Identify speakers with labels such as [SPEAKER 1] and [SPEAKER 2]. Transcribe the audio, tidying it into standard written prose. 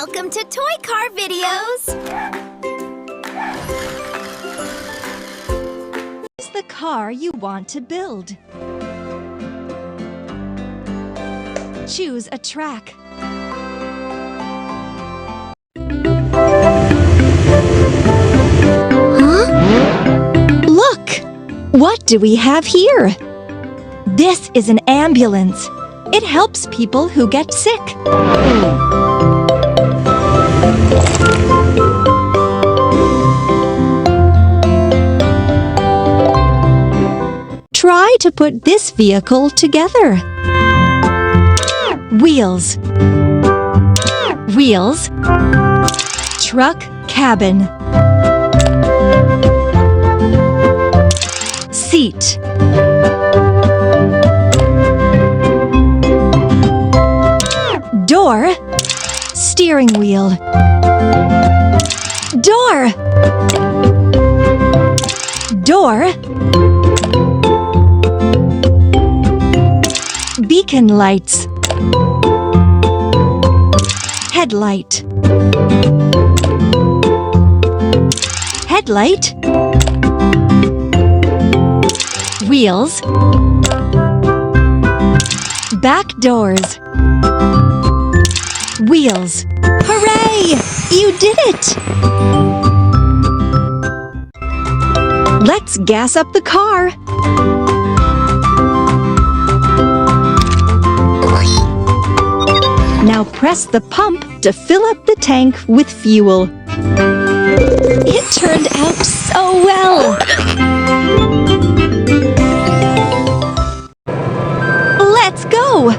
[SPEAKER 1] Welcome to Toy Car Videos!
[SPEAKER 2] What's the car you want to build? Choose a track. Huh? Look! What do we have here? This is an ambulance. It helps people who get sick. Try to put this vehicle together. Wheels. Wheels. Truck cabin. Seat. Door. Steering wheel. Door. Door. Beacon lights. Headlight. Headlight. Wheels. Back doors. Wheels. Hooray! You did it! Let's gas up the car. Now press the pump to fill up the tank with fuel. It turned out so well! Let's go!